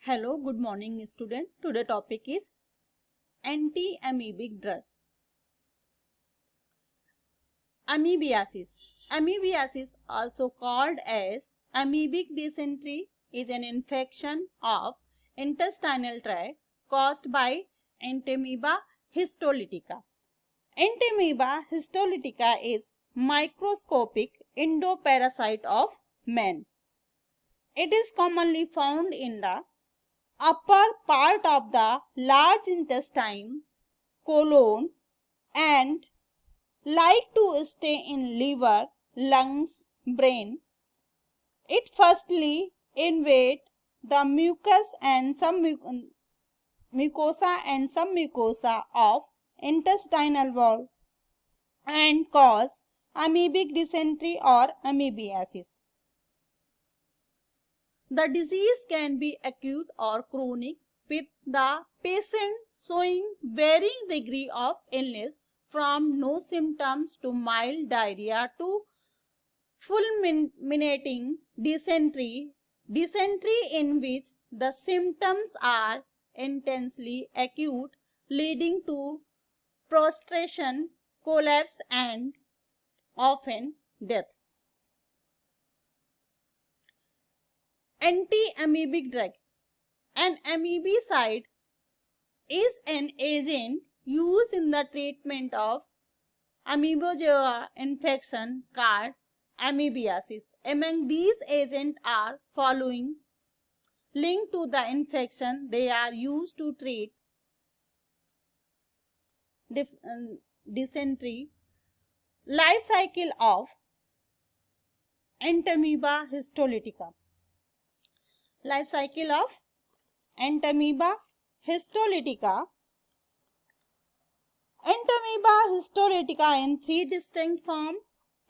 Hello, good morning student. Today topic is anti-amoebic drug. Amoebiasis. Amoebiasis, also called as amoebic dysentery, is an infection of intestinal tract caused by Entamoeba histolytica. Entamoeba histolytica is microscopic endoparasite of man. It is commonly found in the upper part of the large intestine, colon, and like to stay in liver, lungs, brain. It firstly invade the mucus and some mucosa of intestinal wall and cause amoebic dysentery or amoebiasis. The disease can be acute or chronic, with the patient showing varying degree of illness from no symptoms to mild diarrhea to fulminating dysentery in which the symptoms are intensely acute, leading to prostration, collapse, and often death. Anti-amoebic drug. An amoebicide is an agent used in the treatment of amoebozoa infection called amoebiasis. Among these agents are following linked to the infection. They are used to treat dysentery. Life cycle of Entamoeba histolytica. Life cycle of Entamoeba histolytica. Entamoeba histolytica in three distinct forms.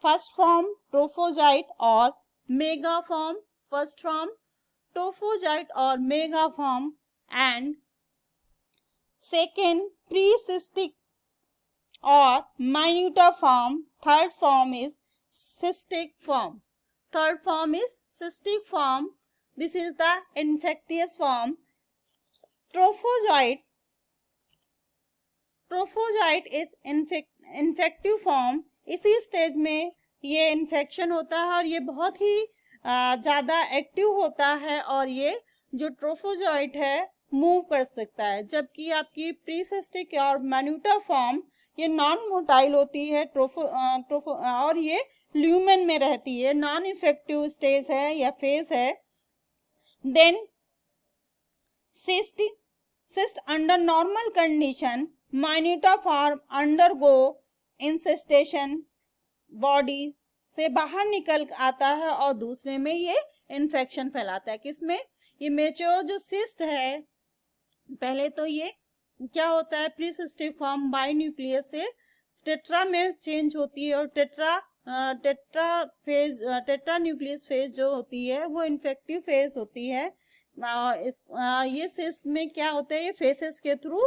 First form, trophozoite or megaform. First form, trophozoite or megaform, and second, precystic or minuta form. Third form is cystic form. Third form is cystic form. This is the infectious form. Trophozoite is infective form. इसी stage में ये infection होता है और ये बहुत ही ज़्यादा active होता है और ये जो ट्रोफोजॉइट है मूव कर सकता है, जबकि आपकी प्रीसिस्टिक और मैन्यूटा फॉर्म ये नॉन मोटाइल होती है और ये ल्यूमेन में रहती है, नॉन इफेक्टिव स्टेज है या फेज है. Then cyst under normal condition, minuta form undergo incestation, body से बाहर निकल आता है और दूसरे में ये इन्फेक्शन फैलाता है. किसमें? ये मेच्योर जो सिस्ट है, पहले तो ये क्या होता है, प्रीसिस्टिक फॉर्म बाई न्यूक्लियस से टेट्रा में चेंज होती है और टेट्रा न्यूक्लियस फेज जो होती है वो इन्फेक्टिव फेज होती है. ये सिस्ट में क्या होता है, ये फेसेस के थ्रू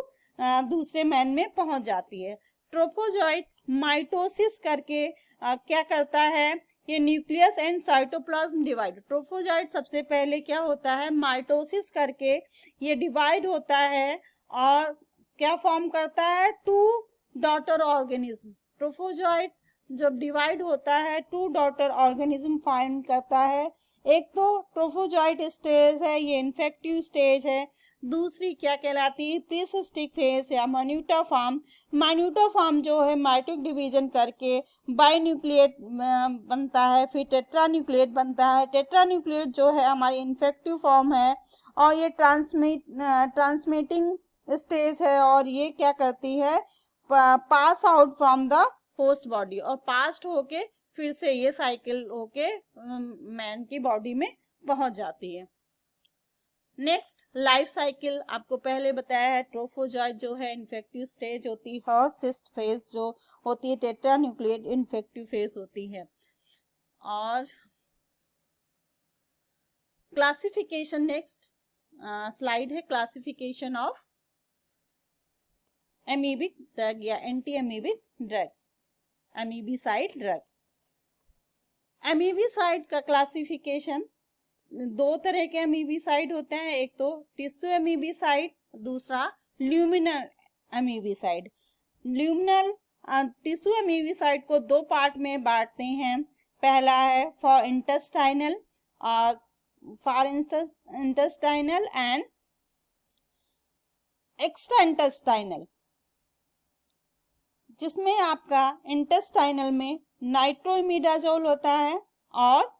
दूसरे मैन में पहुंच जाती है. ट्रोफोजॉइट माइटोसिस करके क्या करता है, ये nucleus and cytoplasm divide. Trophozoite सबसे पहले क्या होता है, माइटोसिस करके ये डिवाइड होता है और क्या फॉर्म करता है, टू डॉटर ऑर्गेनिज्म. ट्रोफोजॉइट जब डिवाइड होता है टू डॉटर ऑर्गेनिज्म फाइंड करता है. एक तो ट्रोफोजॉइट स्टेज है, ये इन्फेक्टिव स्टेज है. दूसरी क्या कहलाती है, प्रीसिस्टिक फेज या माइन्यूटा फॉर्म. माइन्यूटा फॉर्म जो है माइटोटिक डिवीजन करके बाइन्यूक्लिएट बनता है, फिर टेट्रान्यूक्लिएट बनता है. टेट्रान्यूक्लिएट जो है हमारी इन्फेक्टिव फॉर्म है और ये ट्रांसमिटिंग स्टेज है और ये क्या करती है, pass out from the host body और पास्ट होके फिर से ये साइकिल होके मैन की बॉडी में पहुंच जाती है. नेक्स्ट, लाइफ साइकिल आपको पहले बताया है. ट्रोफोजॉइट जो है इन्फेक्टिव स्टेज होती है और सिस्ट फेज जो होती है टेट्रान्यूक्लिएट इन्फेक्टिव फेज होती है. और क्लासिफिकेशन नेक्स्ट स्लाइड है, क्लासिफिकेशन ऑफ amoebic ड्रग या एंटी अमीबिक ड्रग, अमीबीसाइड ड्रग. अमीबीसाइड का क्लासिफिकेशन, दो तरह के अमीबिसाइड होते हैं, एक तो टिश्यू अमीबिसाइड, दूसरा ल्यूमिनल अमीबिसाइड। ल्यूमिनल टिश्यू अमीबिसाइड को दो पार्ट में बांटते हैं। पहला है for intestinal and extra intestinal, जिसमें आपका इंटेस्टाइनल में नाइट्रोइमिडाजोल होता है और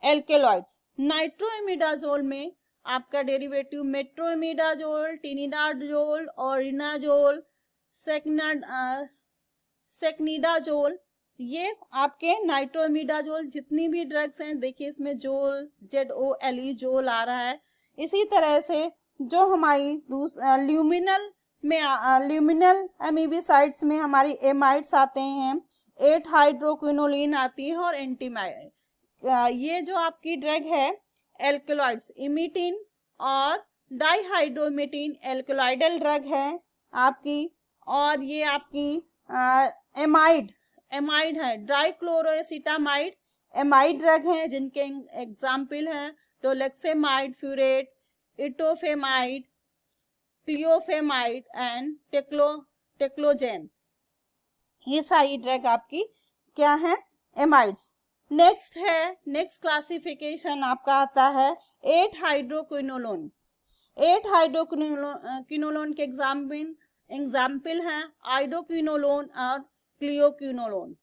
एल्केलॉइड्स। नाइट्रोइमिडाजोल में आपका डेरिवेटिव मेट्रोइमिडाजोल, टिनिडाजोल, ओरिनाजोल, सेक्निडाजोल, ये आपके नाइट्रोइमिडाजोल जितनी भी ड्रग्स हैं, देखिए इसमें जोल ZOLE जोल आ रहा है। इसी तरह से जो हमारी ल्यूमिनल अमीबिसाइड्स में हमारी एमाइड्स आते हैं, 8 हाइड्रोक्विनोलिन आती है और एंटीमाइड। ये जो आपकी ड्रग है एल्कलॉइड्स, इमिटीन और डाइहाइड्रोमिटीन एल्कलॉइडल ड्रग है आपकी, और ये आपकी एमाइड है, डाइक्लोरोएसिटामाइड एमाइड ड्रग हैं, जिनके एग्जाम्पल हैं डोलेक्सेमाइड फ्यूरेट, इटोफेमाइड, क्लियोफेमाइड एंड टेक्लोजेन। ये सारी ड्रग आपकी क्या है, एमाइड्स। नेक्स्ट क्लासिफिकेशन आपका आता है 8 हाइड्रोक्विनोलोन। 8 हाइड्रोक्विनोलोन के एग्जाम्पल हैं आइडोक्विनोलोन और क्लियोक्विनोलोन।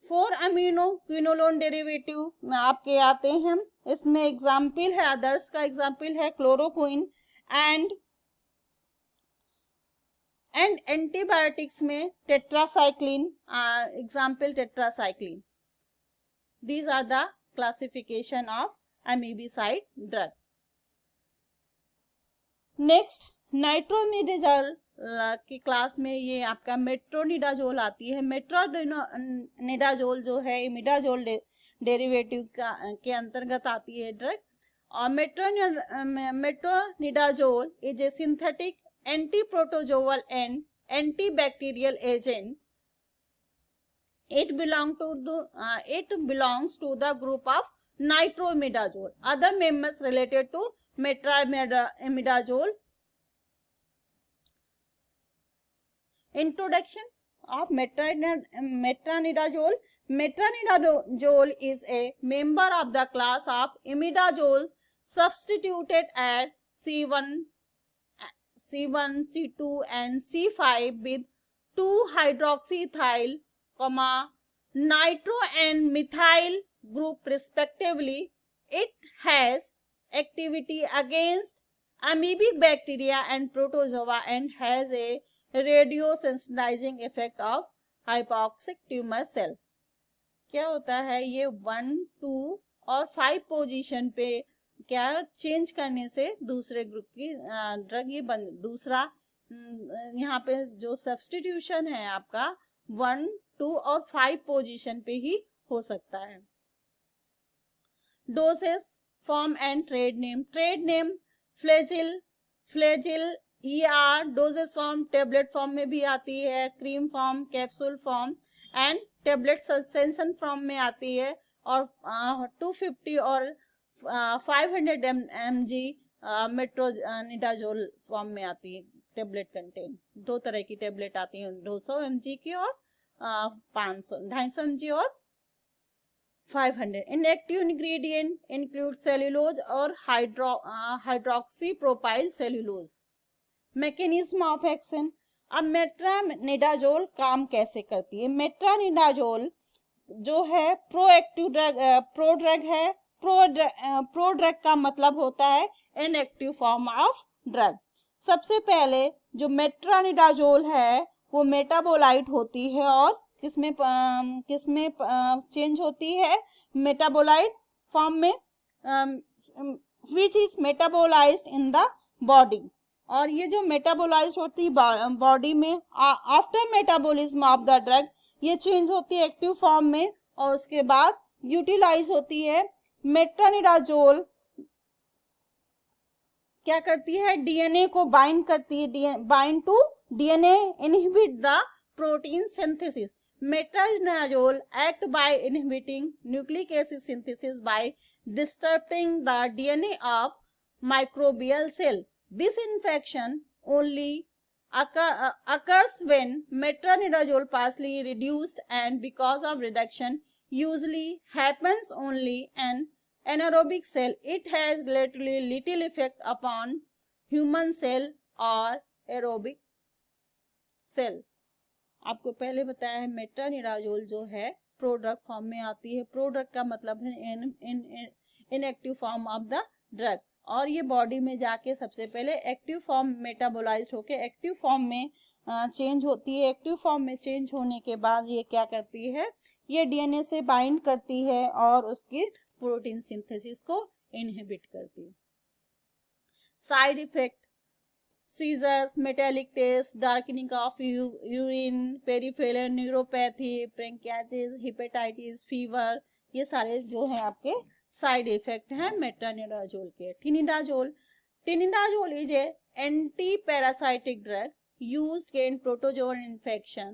4 अमीनो क्विनोलोन डेरिवेटिव में आपके आते हैं, इसमें एग्जाम्पल है, अदर्स का एग्जाम्पल है क्लोरोक्विन एंड एंटीबायोटिक्स में tetracycline, example tetracycline. These are the classification of amebicide drug. Next, नाइट्रोमिडाजोल की क्लास में ये आपका मेट्रोनिडाजोल आती है। मेट्रोनिडाजोल जो है इमिडाजोल डेरिवेटिव के अंतर्गत आती है ड्रग, और metronidazole is a synthetic anti protozoal and antibacterial agent. It belongs to the group of nitroimidazole. Other members related to metronidazole. Introduction of metronidazole. Metronidazole is a member of the class of imidazoles substituted at C1, C2 and C5 with 2-hydroxyethyl, nitro and methyl group respectively. It has activity against amoebic bacteria and protozoa and has a radiosensitizing effect of hypoxic tumor cell. क्या होता है, ये 1, 2 और 5 position पे क्या change करने से दूसरे ग्रुप की ड्रग ये दूसरा यहाँ पे जो सब्स्टिट्यूशन है आपका 1, 2 और 5 पोजीशन पे ही हो सकता है. Doses, form and trade name Flagyl ER. Doses form tablet form में भी आती है, cream form, capsule form and tablet suspension form में आती है, और 250 और 500 mg मेट्रोनिडाजोल फॉर्म में आती है. टेबलेट कंटेन दो तरह की टेबलेट आती हैं, 200 mg की और 250 mg और 500. इनएक्टिव इंग्रेडिएंट इंक्लूड सेल्यूलोज और hydroxy propyl cellulose. Mechanism of action. अब मेट्रोनिडाजोल काम कैसे करती है? मेट्रोनिडाजोल जो है प्रोएक्टिव ड्रग, प्रो ड्रग है. प्रो ड्रग का मतलब होता है इनएक्टिव फॉर्म ऑफ ड्रग. सबसे पहले जो मेट्रोनिडाजोल है वो मेटाबोलाइट होती है, और किसमें चेंज होती है? मेटाबोलाइट फॉर्म में, which is metabolised in the body. और ये जो मेटाबोलाइज होती है बॉडी में after metabolism of the drug, ये चेंज होती है एक्टिव फॉर्म में, और उसके बाद यूटिलाइज होती है. मेट्रोनिडाजोल क्या करती है? डीएनए को बाइंड करती है, bind to DNA, inhibit the protein synthesis. Metronidazole act by inhibiting nucleic acid synthesis by disrupting the DNA of microbial cell. This infection only occurs when metronidazole partially reduced, and because of reduction usually happens only an anaerobic cell. It has relatively little effect upon human cell or aerobic cell. आपको पहले बताया है मेट्रानिडाजोल जो है product form में आती है. Product का मतलब है inactive form of the drug, और ये बॉडी में जाके सबसे पहले एक्टिव फॉर्म मेटाबोलाइज्ड होके एक्टिव फॉर्म में चेंज होती है. एक्टिव फॉर्म में चेंज होने के बाद ये क्या करती है, ये डीएनए से बाइंड करती है और उसकी प्रोटीन सिंथेसिस को इनहिबिट करती है. Side effect: seizures, metallic taste, darkening of urine, peripheral neuropathy, bronchitis, hepatitis, fever, ये सारे जो है आपके साइड इफेक्ट हैं मेट्रानिडाजोल के. Tinidazole is a anti parasitic drug used in protozoal infection.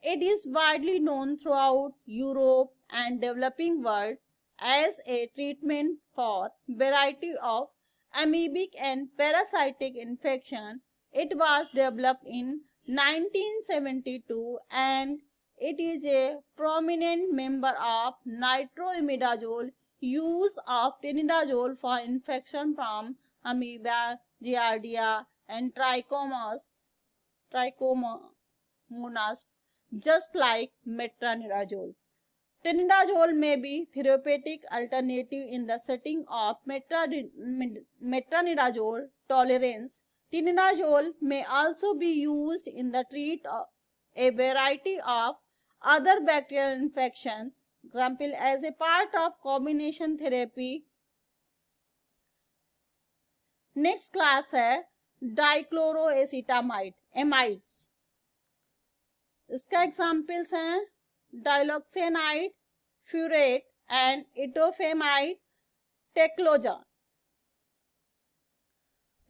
It is widely known throughout Europe and developing worlds as a treatment for variety of amoebic and parasitic infection. It was developed in 1972 and it is a prominent member of nitroimidazole use of tinidazole for infection from amoeba, giardia and trichomonas, just like metronidazole. Tinidazole may be therapeutic alternative in the setting of metronidazole tolerance. Tinidazole may also be used in the treat of a variety of other bacterial infections, example as a part of combination therapy. Next class है डाइक्लोरोएसिटामाइड amides. इसका examples हैं डाइलॉक्सेनाइड, फ्यूरेट and इटोफेमाइड, टेक्लोजान.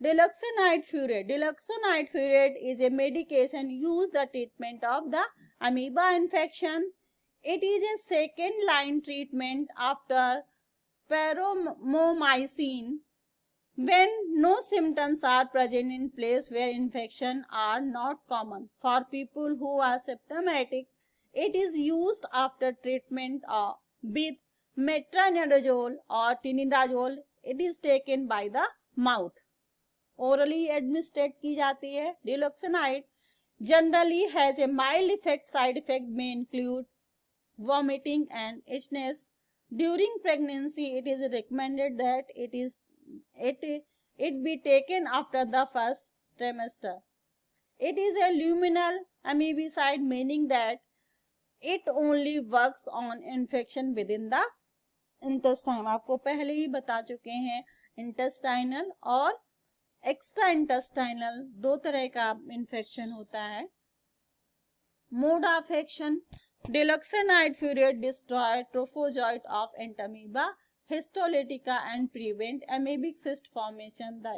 Diloxanide furet. Diloxanide furet is a medication used the treatment of the amoeba infection. It is a second line treatment after paromomycin. When no symptoms are present in place where infection are not common. For people who are symptomatic, it is used after treatment with metronidazole or tinidazole. It is taken by the mouth. Orally administered की जाती है. Diloxanide generally has a mild effect. Side effect may include vomiting and itchiness. During pregnancy, it is recommended that it be taken after the first trimester. It is a luminal amebicide, meaning that it only works on infection within the intestine. आपको पहले ही बता चुके हैं intestinal और extra intestinal दो तरह का infection होता है. Mode of action: Diloxanide furet destroy trophozoite of entamoeba histolytica and prevent amoebic cyst formation. The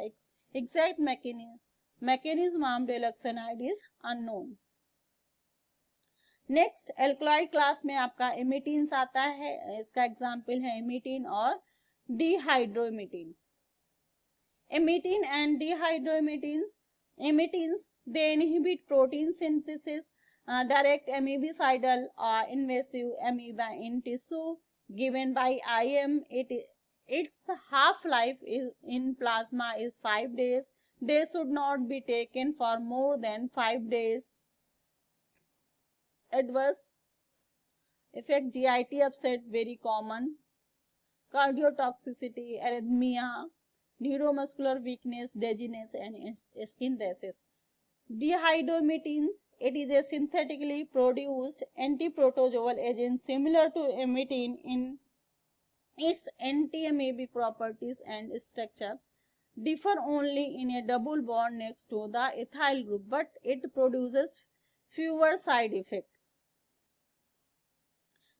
exact mechanism of diloxanide is unknown. Next alkaloid class में आपका इमिटीन्स आता है. इसका एग्जाम्पल है इमिटीन और डिहाइड्रोइमिटीन. Emitine and dihydroemitines. Emitines, they inhibit protein synthesis, direct amoebicidal or invasive amoeba in tissue given by IM. Its half-life in plasma is 5 days. They should not be taken for more than 5 days. Adverse effect: GIT upset, very common. Cardiotoxicity, arrhythmia, neuromuscular weakness, dizziness and skin rashes. Dihydroemitines, it is a synthetically produced antiprotozoal agent similar to emitine in its anti-amoebic properties and structure. Differ only in a double bond next to the ethyl group, but it produces fewer side effects.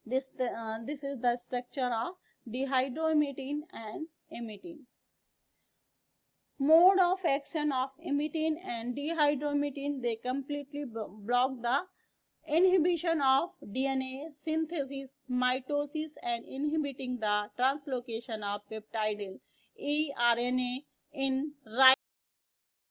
This is the structure of dihydroemitine and emitine. Mode of action of emitine and dihydroemitine: they completely block the inhibition of DNA synthesis, mitosis, and inhibiting the translocation of peptidyl eRNA in